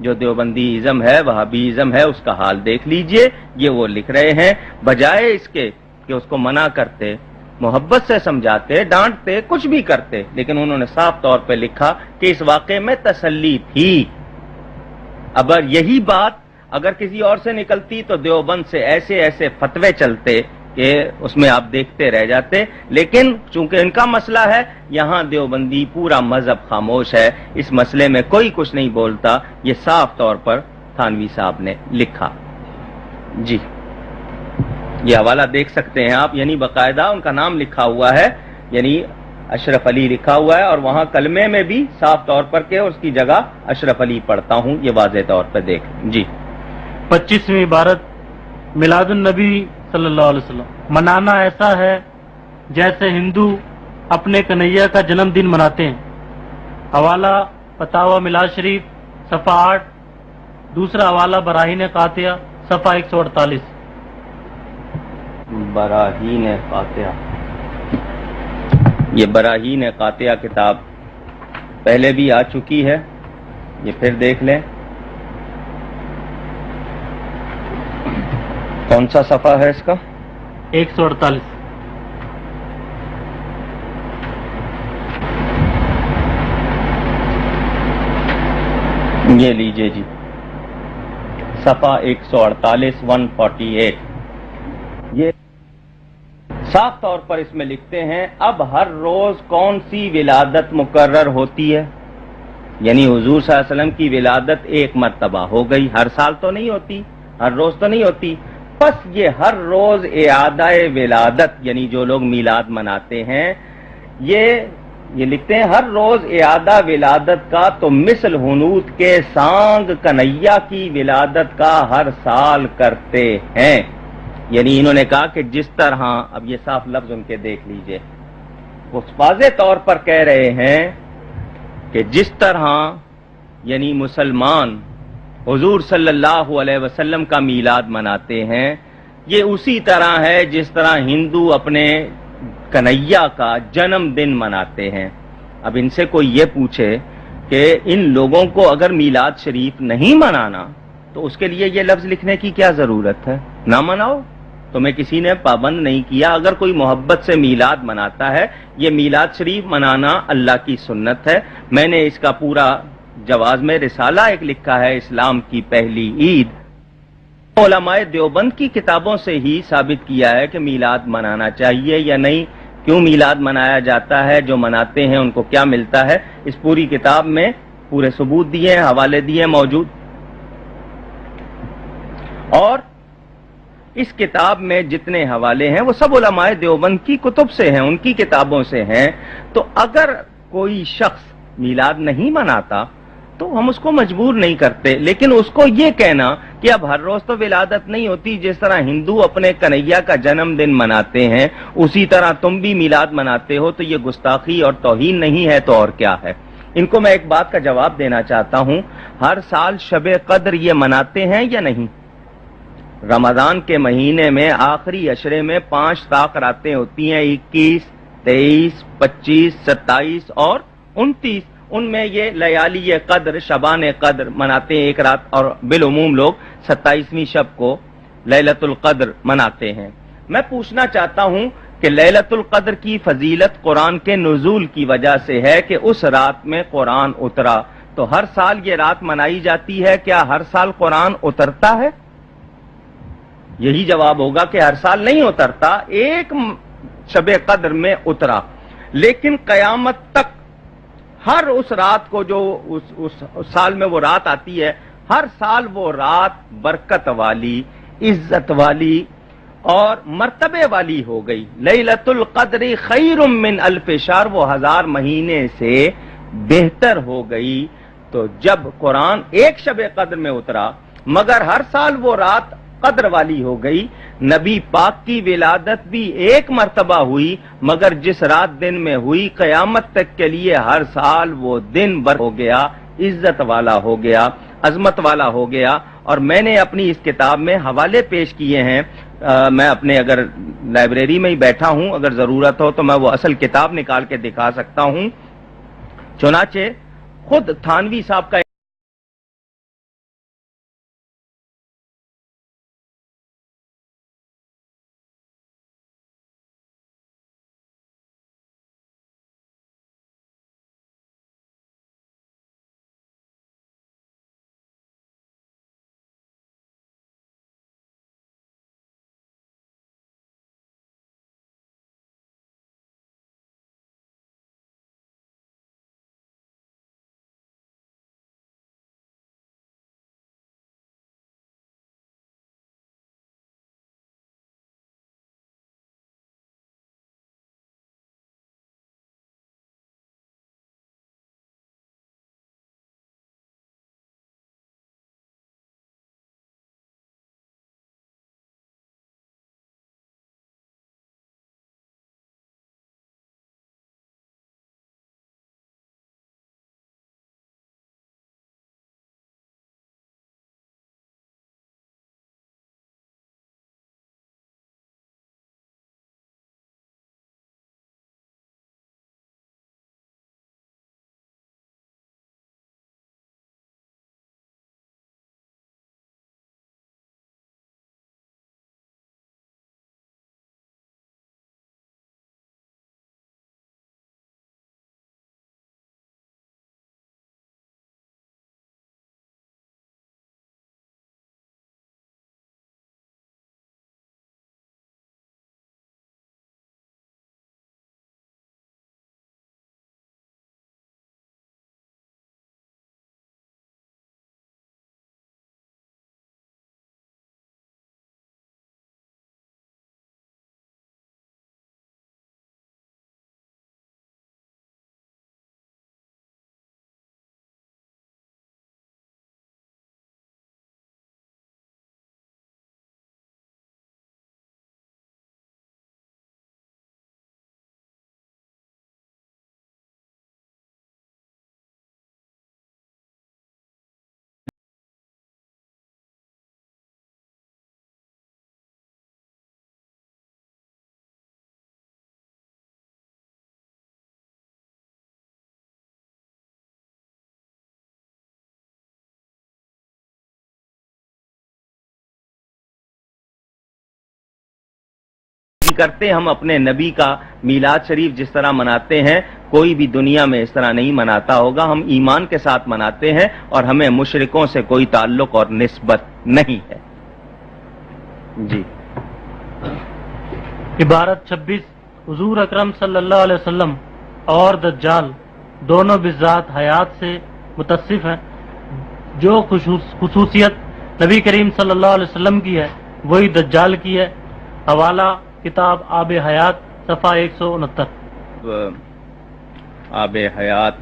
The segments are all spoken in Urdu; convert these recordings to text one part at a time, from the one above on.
جو دیوبندیزم ہے، وہابیزم ہے، اس کا حال دیکھ لیجئے. یہ وہ لکھ رہے ہیں، بجائے اس کے کہ اس کو منع کرتے، محبت سے سمجھاتے، ڈانٹتے، کچھ بھی کرتے، لیکن انہوں نے صاف طور پہ لکھا کہ اس واقعے میں تسلی تھی. اگر یہی بات اگر کسی اور سے نکلتی تو دیوبند سے ایسے ایسے فتوے چلتے کہ اس میں آپ دیکھتے رہ جاتے. لیکن چونکہ ان کا مسئلہ ہے، یہاں دیوبندی پورا مذہب خاموش ہے، اس مسئلے میں کوئی کچھ نہیں بولتا. یہ صاف طور پر تھانوی صاحب نے لکھا. جی یہ حوالہ دیکھ سکتے ہیں آپ، یعنی باقاعدہ ان کا نام لکھا ہوا ہے، یعنی اشرف علی لکھا ہوا ہے، اور وہاں کلمے میں بھی صاف طور پر کہ اس کی جگہ اشرف علی پڑھتا ہوں، یہ واضح طور پر دیکھ. جی 25ویں عبارت، میلاد النبی صلی اللہ علیہ وسلم منانا ایسا ہے جیسے ہندو اپنے کنہیا کا جنم دن مناتے ہیں. حوالہ فتاوی میلاد شریف صفحہ 8، دوسرا حوالہ براہین قاطعہ صفحہ 148. براہین قاطعہ، یہ براہین قاطعہ کتاب پہلے بھی آ چکی ہے، یہ پھر دیکھ لیں. کون سا صفحہ ہے اس کا؟ 148. یہ لیجئے جی، صفحہ 148 148. یہ صاف طور پر اس میں لکھتے ہیں اب ہر روز کون سی ولادت مقرر ہوتی ہے، یعنی حضور صلی اللہ علیہ وسلم کی ولادت ایک مرتبہ ہو گئی، ہر سال تو نہیں ہوتی، ہر روز تو نہیں ہوتی. پس یہ ہر روز اعادہ ولادت، یعنی جو لوگ میلاد مناتے ہیں، یہ لکھتے ہیں ہر روز اعادہ ولادت کا تو مثل حنوط کے سانگ کنیا کی ولادت کا ہر سال کرتے ہیں. یعنی انہوں نے کہا کہ جس طرح، اب یہ صاف لفظ ان کے دیکھ لیجئے، وہ واضح طور پر کہہ رہے ہیں کہ جس طرح یعنی مسلمان حضور صلی اللہ علیہ وسلم کا میلاد مناتے ہیں، یہ اسی طرح ہے جس طرح ہندو اپنے کنہیا کا جنم دن مناتے ہیں. اب ان سے کوئی یہ پوچھے کہ ان لوگوں کو اگر میلاد شریف نہیں منانا تو اس کے لیے یہ لفظ لکھنے کی کیا ضرورت ہے؟ نہ مناؤ، تمہیں کسی نے پابند نہیں کیا. اگر کوئی محبت سے میلاد مناتا ہے، یہ میلاد شریف منانا اللہ کی سنت ہے. میں نے اس کا پورا جواز میں رسالہ ایک لکھا ہے، اسلام کی پہلی عید. علماء دیوبند کی کتابوں سے ہی ثابت کیا ہے کہ میلاد منانا چاہیے یا نہیں، کیوں میلاد منایا جاتا ہے، جو مناتے ہیں ان کو کیا ملتا ہے. اس پوری کتاب میں پورے ثبوت دیے ہیں، حوالے دیے ہیں موجود. اور اس کتاب میں جتنے حوالے ہیں وہ سب علماء دیوبند کی کتب سے ہیں، ان کی کتابوں سے ہیں. تو اگر کوئی شخص میلاد نہیں مناتا تو ہم اس کو مجبور نہیں کرتے، لیکن اس کو یہ کہنا کہ اب ہر روز تو ولادت نہیں ہوتی، جس طرح ہندو اپنے کنہیا کا جنم دن مناتے ہیں اسی طرح تم بھی میلاد مناتے ہو، تو یہ گستاخی اور توہین نہیں ہے تو اور کیا ہے. ان کو میں ایک بات کا جواب دینا چاہتا ہوں، ہر سال شب قدر یہ مناتے ہیں یا نہیں؟ رمضان کے مہینے میں آخری عشرے میں 5 طاق راتیں ہوتی ہیں، 21 23 25 27 اور 29. ان میں یہ لیالی قدر، شبان قدر مناتے ہیں ایک رات، اور بالعموم لوگ 27ویں شب کو لیلۃ القدر مناتے ہیں. میں پوچھنا چاہتا ہوں کہ لیلۃ القدر کی فضیلت قرآن کے نزول کی وجہ سے ہے کہ اس رات میں قرآن اترا، تو ہر سال یہ رات منائی جاتی ہے، کیا ہر سال قرآن اترتا ہے؟ یہی جواب ہوگا کہ ہر سال نہیں اترتا، ایک شب قدر میں اترا. لیکن قیامت تک ہر اس رات کو جو اس سال میں وہ رات آتی ہے، ہر سال وہ رات برکت والی، عزت والی اور مرتبے والی ہو گئی. لیلۃ القدر خیر من الف شہر، وہ 1000 مہینے سے بہتر ہو گئی. تو جب قرآن ایک شب قدر میں اترا مگر ہر سال وہ رات قدر والی ہو گئی، نبی پاک کی ولادت بھی ایک مرتبہ ہوئی مگر جس رات دن میں ہوئی، قیامت تک کے لیے ہر سال وہ دن بر ہو گیا، عزت والا ہو گیا، عظمت والا ہو گیا. اور میں نے اپنی اس کتاب میں حوالے پیش کیے ہیں. میں اپنے اگر لائبریری میں ہی بیٹھا ہوں، اگر ضرورت ہو تو میں وہ اصل کتاب نکال کے دکھا سکتا ہوں. چنانچہ خود تھانوی صاحب کا کرتے ہم اپنے نبی کا میلاد شریف جس طرح مناتے ہیں، کوئی بھی دنیا میں اس طرح نہیں مناتا ہوگا. ہم ایمان کے ساتھ مناتے ہیں اور ہمیں مشرکوں سے کوئی تعلق اور نسبت نہیں ہے. جی. عبارت 26. حضور اکرم صلی اللہ علیہ وسلم اور دجال دونوں بذات حیات سے متصف ہیں. جو خصوصیت نبی کریم صلی اللہ علیہ وسلم کی ہے وہی دجال کی ہے. حوالہ کتاب آب حیات صفحہ 169. آب حیات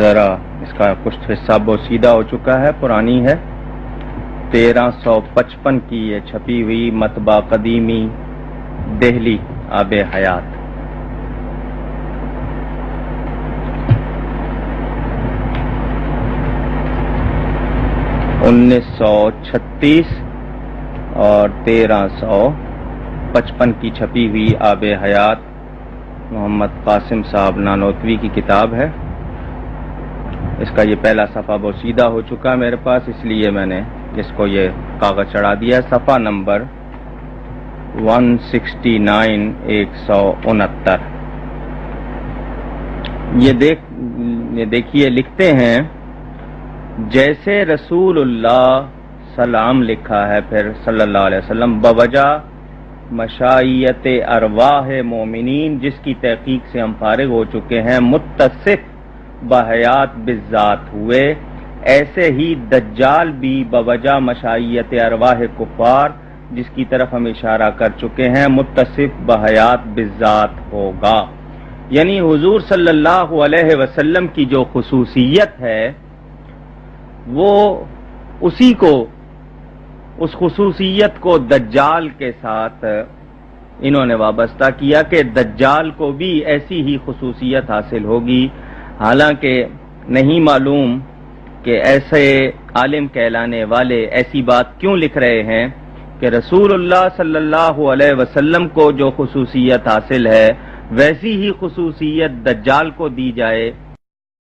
ذرا اس کا کچھ حصہ بوسیدہ ہو چکا ہے، پرانی ہے. 1355 کی یہ چھپی ہوئی مطبع قدیمی دہلی آب حیات. (1936) اور 1355 کی چھپی ہوئی آب حیات محمد قاسم صاحب نانوتوی کی کتاب ہے. اس کا یہ پہلا صفحہ بوسیدہ ہو چکا میرے پاس، اس لیے میں نے اس کو یہ کاغذ چڑھا دیا. صفحہ نمبر 169 169. یہ دیکھیے لکھتے ہیں جیسے رسول اللہ سلام لکھا ہے، پھر صلی اللہ علیہ وسلم بوجہ مشائیت ارواح مومنین جس کی تحقیق سے ہم فارغ ہو چکے ہیں، متصف بحیات بالذات ہوئے، ایسے ہی دجال بھی بوجہ مشائیت ارواح کفار جس کی طرف ہم اشارہ کر چکے ہیں، متصف بحیات بالذات ہوگا. یعنی حضور صلی اللہ علیہ وسلم کی جو خصوصیت ہے وہ اس خصوصیت کو دجال کے ساتھ انہوں نے وابستہ کیا کہ دجال کو بھی ایسی ہی خصوصیت حاصل ہوگی. حالانکہ نہیں معلوم کہ ایسے عالم کہلانے والے ایسی بات کیوں لکھ رہے ہیں کہ رسول اللہ صلی اللہ علیہ وسلم کو جو خصوصیت حاصل ہے ویسی ہی خصوصیت دجال کو دی جائے.